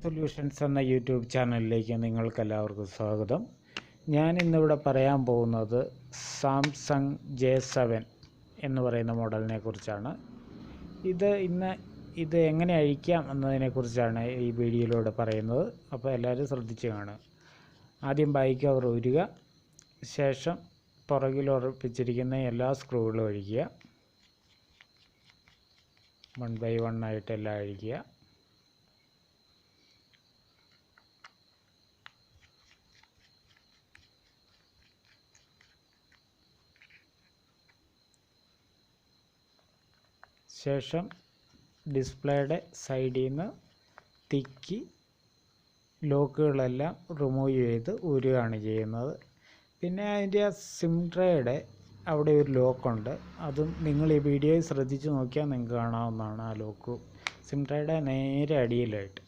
Solutions എന്ന YouTube ചാനലിലേക്ക് നിങ്ങൾക്കെല്ലാവർക്കും സ്വാഗതം. ഞാൻ ഇന്നിവിടെ പറയാൻ പോകുന്നത് സാംസങ് J7 എന്ന് പറയുന്ന മോഡലിനെ കുറിച്ചാണ്. ഇത് എങ്ങനെ അഴിക്കാം എന്നതിനെക്കുറിച്ചാണ് ഈ വീഡിയോയിലൂടെ പറയുന്നത്. അപ്പോൾ എല്ലാവരും ശ്രദ്ധിച്ച് കാണുക. ആദ്യം ബാക്ക് കവർ ഊരുക, ശേഷം പുറകിൽ ഉറപ്പിച്ചിരിക്കുന്ന എല്ലാ സ്ക്രൂകളും അഴിക്കുക. 1 by 1 ആയിട്ടെല്ലാം അഴിക്കുക. ശേഷം ഡിസ്പ്ലേയുടെ സൈഡിൽ നിന്ന് തിക്കി ലോക്കുകളെല്ലാം റിമൂവ് ചെയ്ത് ഊരുകയാണ് ചെയ്യുന്നത്. പിന്നെ അതിൻ്റെ സിം ട്രേയുടെ അവിടെ ഒരു ലോക്കുണ്ട്. അതും നിങ്ങൾ ഈ വീഡിയോയിൽ ശ്രദ്ധിച്ച് നോക്കിയാൽ നിങ്ങൾക്ക് കാണാവുന്നതാണ്. ആ ലോക്ക് സിം ട്രേയുടെ നേരെ അടിയിലായിട്ട്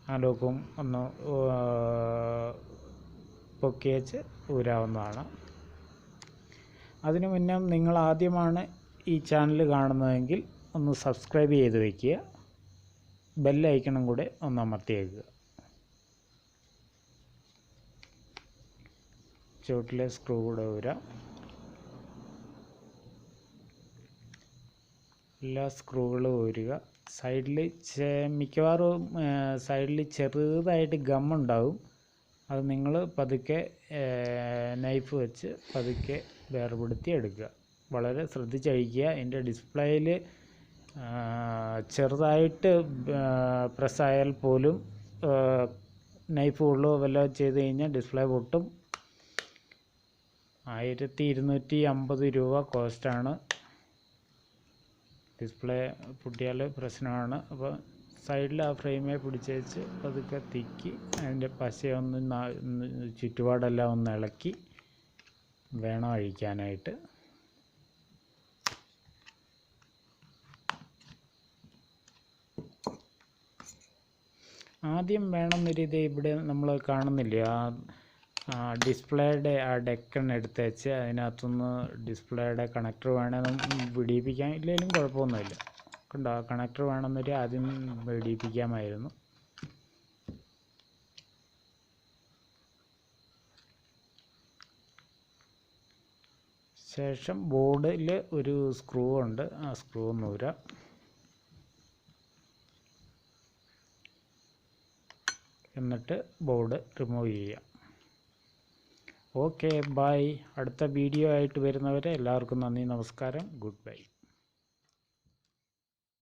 ആ ലോക്കും ഒന്ന് പൊക്കി വെച്ച് ഊരാവുന്നതാണ്. അതിനു മുന്നേ നിങ്ങൾ ആദ്യമാണ് ഈ ചാനൽ കാണുന്നതെങ്കിൽ ഒന്ന് സബ്സ്ക്രൈബ് ചെയ്ത് വയ്ക്കുക. ബെല്ലൈക്കണും കൂടെ ഒന്ന് അമർത്തിയേക്കുക. ചുവട്ടിലെ സ്ക്രൂ കൂടെ ഊരാം. എല്ലാ സ്ക്രൂകളും ഊരുക. സൈഡിൽ മിക്കവാറും സൈഡിൽ ചെറുതായിട്ട് ഗമ്മുണ്ടാവും. അത് നിങ്ങൾ പതുക്കെ നൈഫ് വെച്ച് പതുക്കെ വേർപെടുത്തി എടുക്കുക. വളരെ ശ്രദ്ധിച്ചഴിക്കുക. എൻ്റെ ഡിസ്പ്ലേയിൽ ചെറുതായിട്ട് പ്രസ്സായാൽ പോലും നൈഫ് ഉള്ളോ വല്ലതും ചെയ്ത് കഴിഞ്ഞാൽ ഡിസ്പ്ലേ പൊട്ടും. 1250 രൂപ കോസ്റ്റാണ്. ഡിസ്പ്ലേ പൊട്ടിയാൽ പ്രശ്നമാണ്. അപ്പോൾ സൈഡിൽ ആ ഫ്രെയിമെ പിടിച്ച് വെച്ച് പതുക്കെ തിക്കി അതിൻ്റെ പശയൊന്ന് ചുറ്റുപാടെല്ലാം ഒന്ന് ഇളക്കി വേണം അഴിക്കാനായിട്ട്. ആദ്യം വേണമെന്നൊരു ഇത് ഇവിടെ നമ്മൾ കാണുന്നില്ല, ആ ഡിസ്പ്ലേയുടെ ആ ഡെക്കൺ എടുത്ത് വെച്ച് അതിനകത്തുനിന്ന് ഡിസ്പ്ലേയുടെ കണക്ടർ വേണമെന്ന് പിടിപ്പിക്കാൻ. ഇല്ലെങ്കിലും കുഴപ്പമൊന്നുമില്ല. കണ്ടോ, ആ കണക്ടർ വേണമെന്നൊരു ആദ്യം പിടിപ്പിക്കാമായിരുന്നു. ശേഷം ബോർഡിൽ ഒരു സ്ക്രൂ ഉണ്ട്, ആ സ്ക്രൂ നൂരാം. എന്നിട്ട് ബോർഡ് റിമൂവ് ചെയ്യാം. Okay, bye. അടുത്ത വീഡിയോ ആയിട്ട് വരുന്നവരെ എല്ലാവർക്കും നന്ദി, നമസ്കാരം, ഗുഡ് ബൈ.